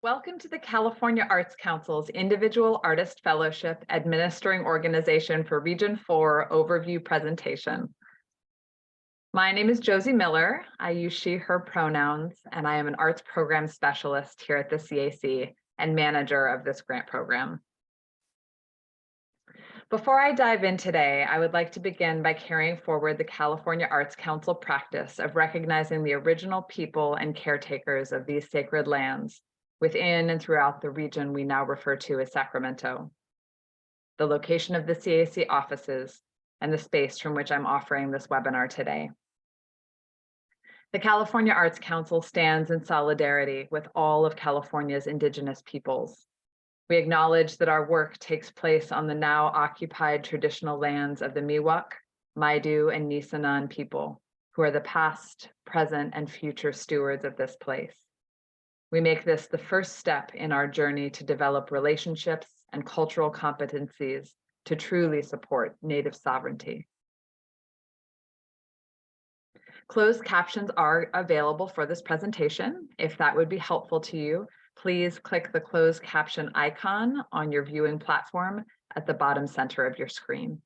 Welcome to the California Arts Council's Individual Artist Fellowship Administering Organization for Region 4 Overview presentation. My name is Josie Miller. I use she, her pronouns, and I am an arts program specialist here at the CAC and manager of this grant program. Before I dive in today, I would like to begin by carrying forward the California Arts Council practice of recognizing the original people and caretakers of these sacred lands within and throughout the region we now refer to as Sacramento, the location of the CAC offices, and the space from which I'm offering this webinar today. The California Arts Council stands in solidarity with all of California's Indigenous peoples. We acknowledge that our work takes place on the now occupied traditional lands of the Miwok, Maidu, and Nisenan people, who are the past, present, and future stewards of this place. We make this the first step in our journey to develop relationships and cultural competencies to truly support Native sovereignty. Closed captions are available for this presentation. If that would be helpful to you, please click the closed caption icon on your viewing platform at the bottom center of your screen.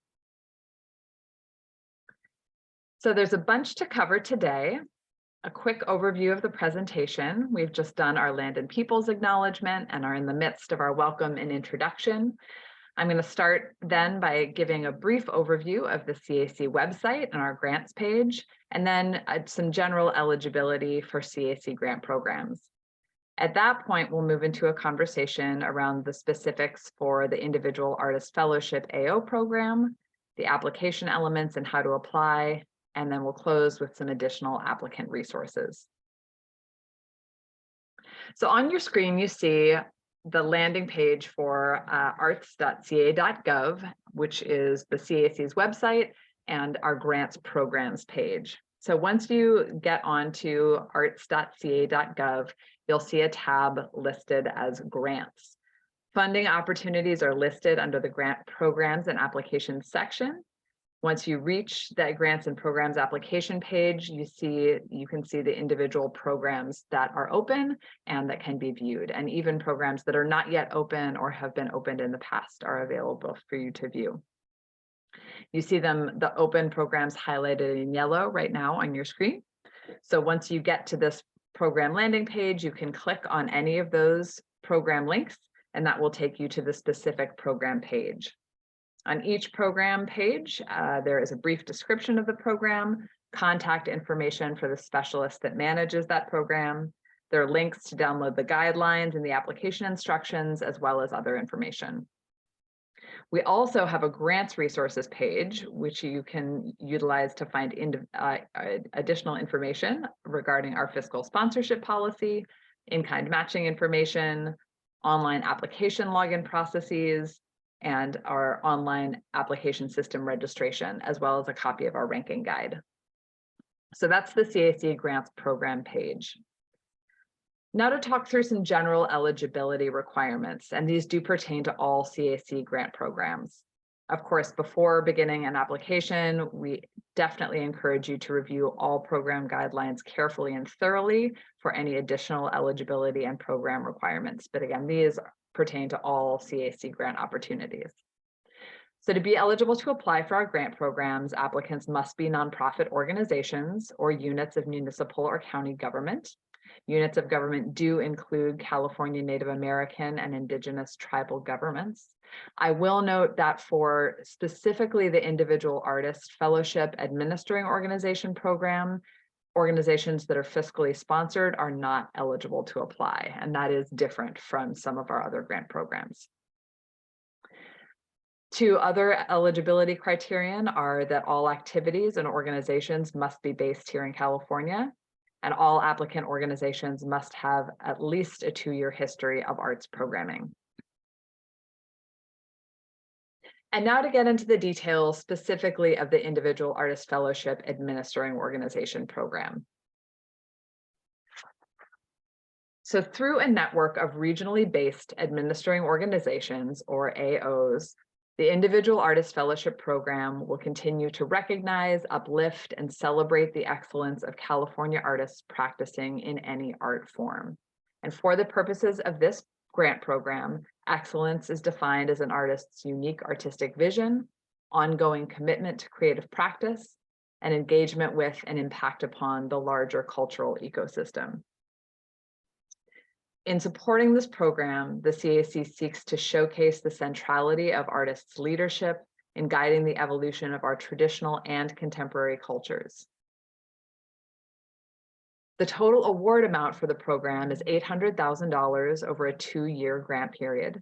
So there's a bunch to cover today. A quick overview of the presentation. We've just done our land and peoples acknowledgement and are in the midst of our welcome and introduction. I'm going to start then by giving a brief overview of the CAC website and our grants page, and then some general eligibility for CAC grant programs. At that point, we'll move into a conversation around the specifics for the Individual Artist Fellowship AO program, the application elements and how to apply, and then we'll close with some additional applicant resources. So on your screen, you see the landing page for arts.ca.gov, which is the CAC's website, and our grants programs page. So once you get onto arts.ca.gov, you'll see a tab listed as grants. Funding opportunities are listed under the grant programs and applications section. Once you reach that grants and programs application page, you can see the individual programs that are open and that can be viewed, and even programs that are not yet open or have been opened in the past are available for you to view. You see the open programs highlighted in yellow right now on your screen. So once you get to this program landing page, you can click on any of those program links, and that will take you to the specific program page. On each program page, there is a brief description of the program, contact information for the specialist that manages that program. There are links to download the guidelines and the application instructions, as well as other information. We also have a grants resources page, which you can utilize to find additional information regarding our fiscal sponsorship policy, in-kind matching information, online application login processes, and our online application system registration, as well as a copy of our ranking guide. So that's the CAC grants program page. Now to talk through some general eligibility requirements, and these do pertain to all CAC grant programs. Of course, before beginning an application, we definitely encourage you to review all program guidelines carefully and thoroughly for any additional eligibility and program requirements. But again, these pertain to all CAC grant opportunities. So to be eligible to apply for our grant programs, applicants must be nonprofit organizations or units of municipal or county government. Units of government do include California Native American and Indigenous tribal governments. I will note that for specifically the Individual Artist Fellowship Administering Organization program, organizations that are fiscally sponsored are not eligible to apply, and that is different from some of our other grant programs. Two other eligibility criterion are that all activities and organizations must be based here in California, and all applicant organizations must have at least a 2-year history of arts programming. And now to get into the details specifically of the Individual Artist Fellowship Administering Organization program. So through a network of regionally based administering organizations, or AOs, the Individual Artist Fellowship program will continue to recognize, uplift, and celebrate the excellence of California artists practicing in any art form. And for the purposes of this grant program, excellence is defined as an artist's unique artistic vision, ongoing commitment to creative practice, and engagement with and impact upon the larger cultural ecosystem. In supporting this program, the CAC seeks to showcase the centrality of artists' leadership in guiding the evolution of our traditional and contemporary cultures. The total award amount for the program is $800,000 over a 2-year grant period,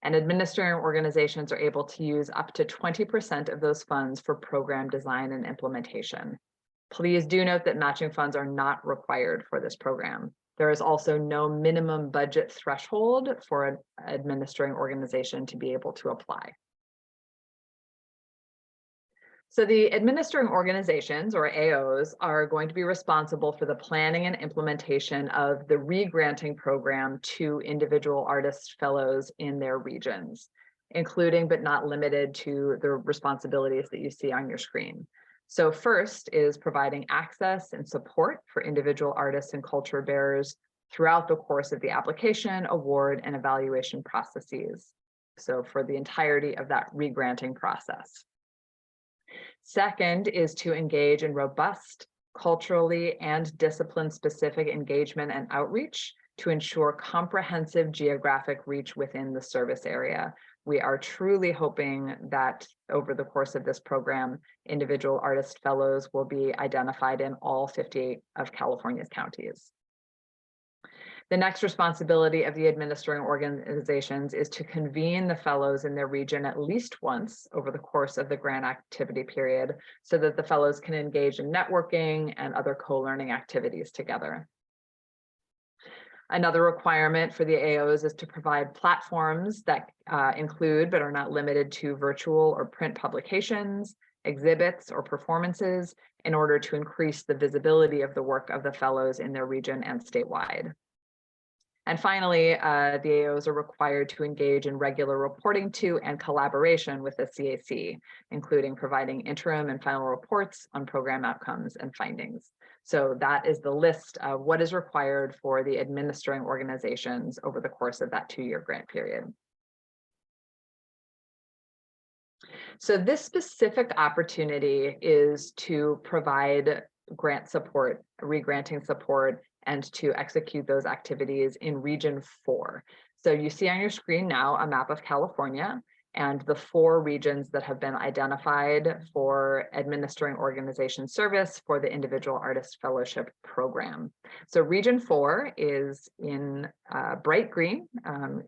and administering organizations are able to use up to 20% of those funds for program design and implementation. Please do note that matching funds are not required for this program. There is also no minimum budget threshold for an administering organization to be able to apply. So the administering organizations, or AOs, are going to be responsible for the planning and implementation of the regranting program to individual artist fellows in their regions, including but not limited to the responsibilities that you see on your screen. So first is providing access and support for individual artists and culture bearers throughout the course of the application, award, and evaluation processes. So for the entirety of that regranting process. Second is to engage in robust, culturally and discipline-specific engagement and outreach to ensure comprehensive geographic reach within the service area. We are truly hoping that over the course of this program, individual artist fellows will be identified in all 58 of California's counties. The next responsibility of the administering organizations is to convene the fellows in their region at least once over the course of the grant activity period so that the fellows can engage in networking and other co-learning activities together. Another requirement for the AOs is to provide platforms that include but are not limited to virtual or print publications, exhibits, or performances in order to increase the visibility of the work of the fellows in their region and statewide. And finally, the AOs are required to engage in regular reporting to and collaboration with the CAC, including providing interim and final reports on program outcomes and findings. So that is the list of what is required for the administering organizations over the course of that 2-year grant period. So this specific opportunity is to provide grant support, regranting support, and to execute those activities in Region 4. So you see on your screen now a map of California and the 4 regions that have been identified for administering organization service for the Individual Artist Fellowship Program. So Region 4 is in bright green,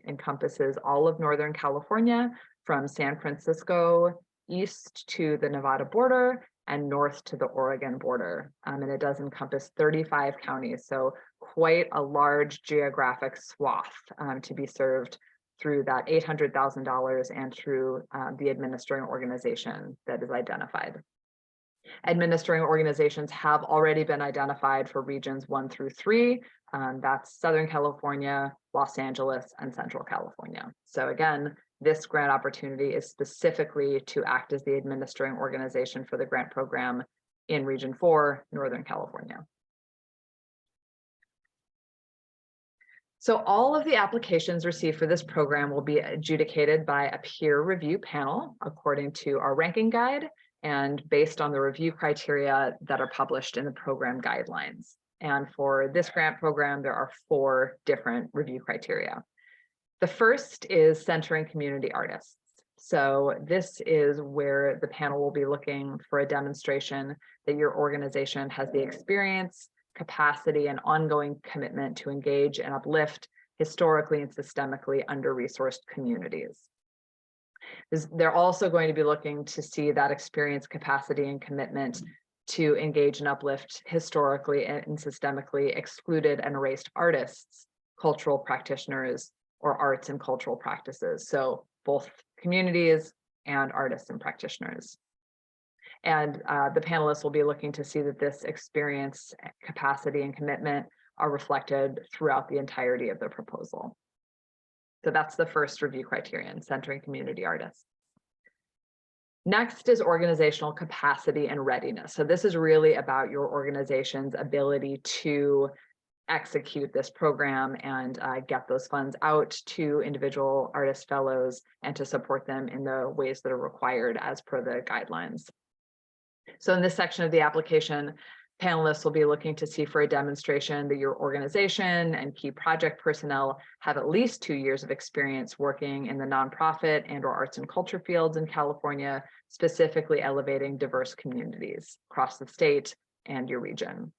encompasses all of Northern California from San Francisco east to the Nevada border and north to the Oregon border. And it does encompass 35 counties, so quite a large geographic swath to be served through that $800,000 and through the administering organization that is identified. Administering organizations have already been identified for regions 1 through 3. That's Southern California, Los Angeles, and Central California. So again, this grant opportunity is specifically to act as the administering organization for the grant program in Region 4, Northern California. So all of the applications received for this program will be adjudicated by a peer review panel according to our ranking guide and based on the review criteria that are published in the program guidelines. And for this grant program, there are 4 different review criteria. The first is centering community artists. So this is where the panel will be looking for a demonstration that your organization has the experience, capacity, and ongoing commitment to engage and uplift historically and systemically under-resourced communities. They're also going to be looking to see that experience, capacity, and commitment to engage and uplift historically and systemically excluded and erased artists, cultural practitioners, or arts and cultural practices. So both communities and artists and practitioners. And the panelists will be looking to see that this experience, capacity, and commitment are reflected throughout the entirety of the proposal. So that's the first review criterion, centering community artists. Next is organizational capacity and readiness. So this is really about your organization's ability to execute this program and get those funds out to individual artist fellows and to support them in the ways that are required as per the guidelines. So in this section of the application, panelists will be looking to see for a demonstration that your organization and key project personnel have at least 2 years of experience working in the nonprofit and/or arts and culture fields in California, specifically elevating diverse communities across the state and your region.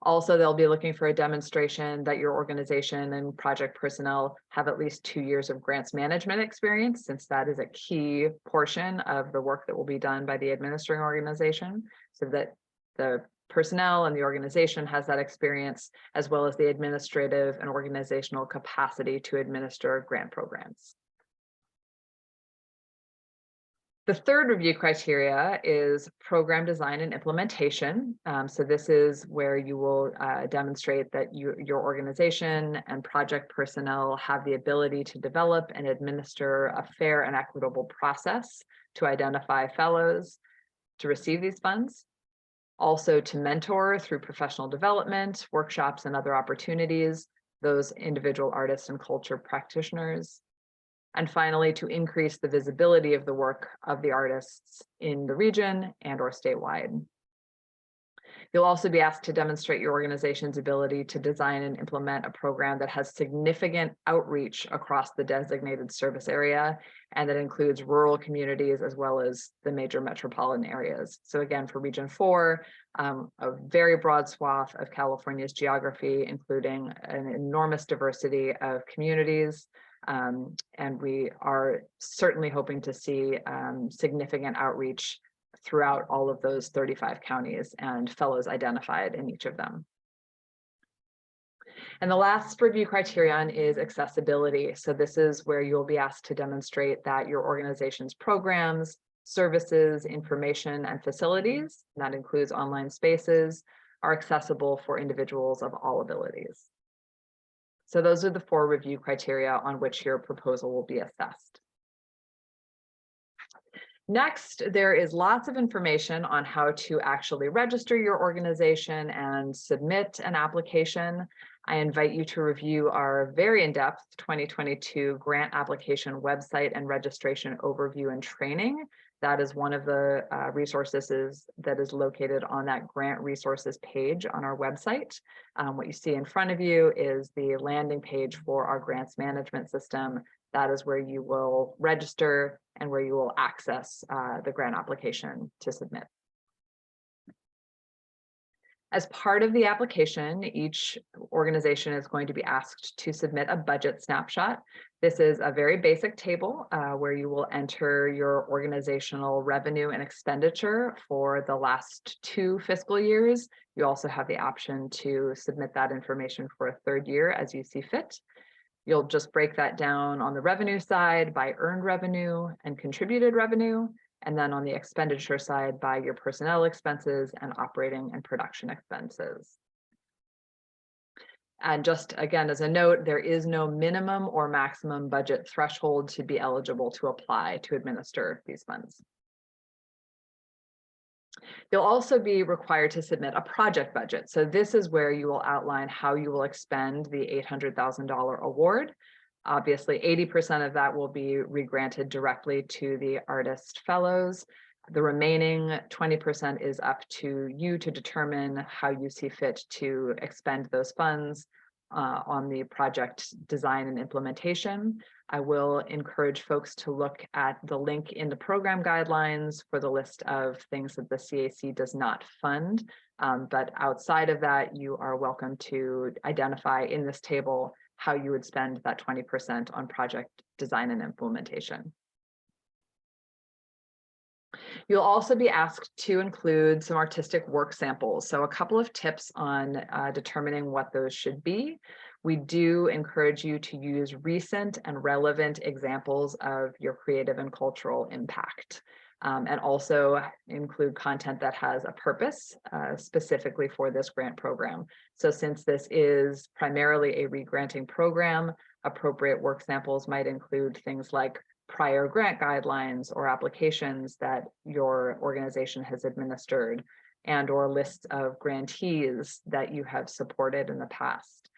Also, they'll be looking for a demonstration that your organization and project personnel have at least 2 years of grants management experience, since that is a key portion of the work that will be done by the administering organization, so that the personnel and the organization has that experience, as well as the administrative and organizational capacity to administer grant programs. The third review criteria is program design and implementation. So this is where you will demonstrate that your organization and project personnel have the ability to develop and administer a fair and equitable process to identify fellows to receive these funds. Also to mentor through professional development, workshops, and other opportunities, those individual artists and culture practitioners. And finally, to increase the visibility of the work of the artists in the region and/or statewide. You'll also be asked to demonstrate your organization's ability to design and implement a program that has significant outreach across the designated service area, and that includes rural communities as well as the major metropolitan areas. So again, for Region 4, a very broad swath of California's geography, including an enormous diversity of communities. And we are certainly hoping to see significant outreach throughout all of those 35 counties and fellows identified in each of them. And the last review criterion is accessibility. So this is where you'll be asked to demonstrate that your organization's programs, services, information, and facilities, and that includes online spaces, are accessible for individuals of all abilities. So those are the 4 review criteria on which your proposal will be assessed. Next, there is lots of information on how to actually register your organization and submit an application. I invite you to review our very in-depth 2022 grant application website and registration overview and training. That is one of the resources that is located on that grant resources page on our website. What you see in front of you is the landing page for our grants management system. That is where you will register and where you will access the grant application to submit. As part of the application, each organization is going to be asked to submit a budget snapshot. This is a very basic table where you will enter your organizational revenue and expenditure for the last 2 fiscal years. You also have the option to submit that information for a 3rd year as you see fit. You'll just break that down on the revenue side by earned revenue and contributed revenue, and then on the expenditure side by your personnel expenses and operating and production expenses. And just again, as a note, there is no minimum or maximum budget threshold to be eligible to apply to administer these funds. You'll also be required to submit a project budget. So this is where you will outline how you will expend the $800,000 award. Obviously, 80% of that will be regranted directly to the artist fellows. The remaining 20% is up to you to determine how you see fit to expend those funds on the project design and implementation. I will encourage folks to look at the link in the program guidelines for the list of things that the CAC does not fund. But outside of that, you are welcome to identify in this table how you would spend that 20% on project design and implementation. You'll also be asked to include some artistic work samples. So a couple of tips on determining what those should be. We do encourage you to use recent and relevant examples of your creative and cultural impact. And also include content that has a purpose specifically for this grant program. So since this is primarily a regranting program, appropriate work samples might include things like prior grant guidelines or applications that your organization has administered, and/or lists of grantees that you have supported in the past.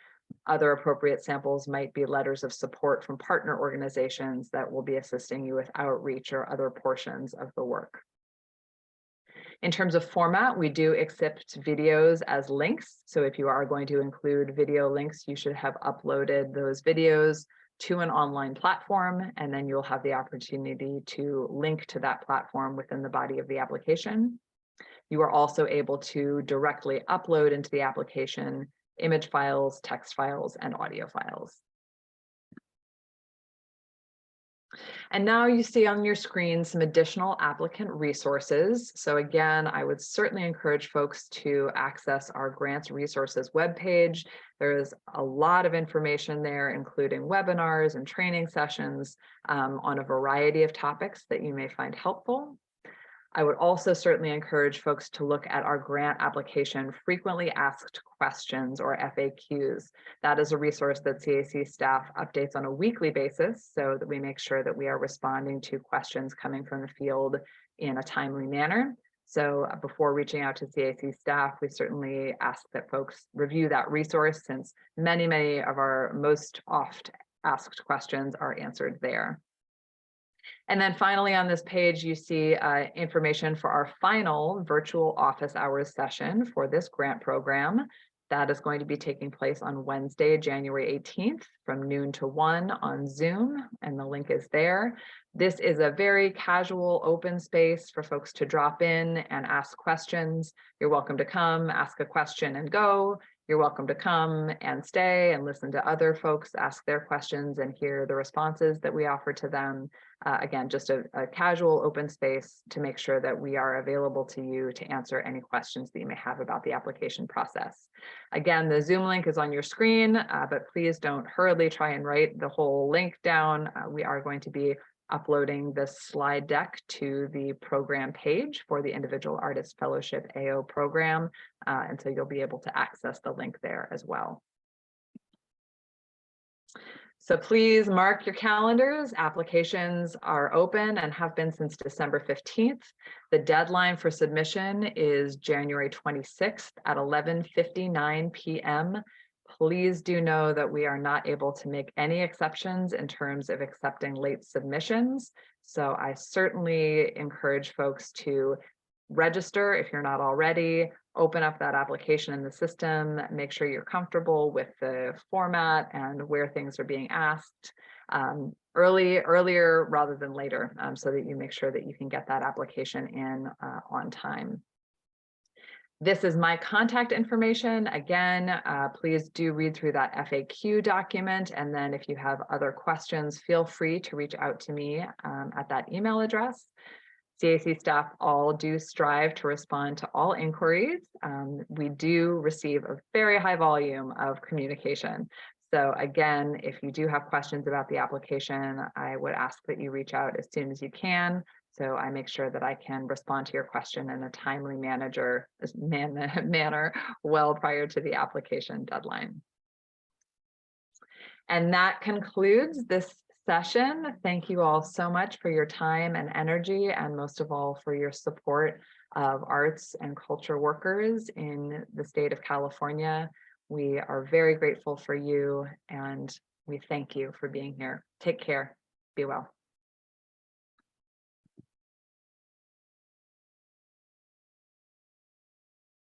Other appropriate samples might be letters of support from partner organizations that will be assisting you with outreach or other portions of the work. In terms of format, we do accept videos as links. So if you are going to include video links, you should have uploaded those videos to an online platform, and then you'll have the opportunity to link to that platform within the body of the application. You are also able to directly upload into the application image files, text files, and audio files. And now you see on your screen some additional applicant resources. So again, I would certainly encourage folks to access our grants resources webpage. There's a lot of information there, including webinars and training sessions on a variety of topics that you may find helpful. I would also certainly encourage folks to look at our grant application frequently asked questions, or FAQs. That is a resource that CAC staff updates on a weekly basis so that we make sure that we are responding to questions coming from the field in a timely manner. So before reaching out to CAC staff, we certainly ask that folks review that resource, since many of our most oft asked questions are answered there. And then finally on this page, you see information for our final virtual office hours session for this grant program. That is going to be taking place on Wednesday, January 18th from noon to 1 on Zoom, and the link is there. This is a very casual open space for folks to drop in and ask questions. You're welcome to come, ask a question and go. You're welcome to come and stay and listen to other folks ask their questions and hear the responses that we offer to them. Again, just a casual open space to make sure that we are available to you to answer any questions that you may have about the application process. Again, the Zoom link is on your screen, but please don't hurriedly try and write the whole link down. We are going to be uploading this slide deck to the program page for the Individual Artist Fellowship AO program, and so you'll be able to access the link there as well. So please mark your calendars. Applications are open and have been since December 15th. The deadline for submission is January 26th at 11:59 p.m. Please do know that we are not able to make any exceptions in terms of accepting late submissions. So I certainly encourage folks to register if you're not already, open up that application in the system, make sure you're comfortable with the format and where things are being asked earlier rather than later, so that you make sure that you can get that application in on time. This is my contact information. Again, please do read through that FAQ document. And then if you have other questions, feel free to reach out to me at that email address. CAC staff all do strive to respond to all inquiries. We do receive a very high volume of communication. So again, if you do have questions about the application, I would ask that you reach out as soon as you can, so I make sure that I can respond to your question in a timely manner well prior to the application deadline. And that concludes this session. Thank you all so much for your time and energy, and most of all for your support of arts and culture workers in the state of California. We are very grateful for you, and we thank you for being here. Take care. Be well.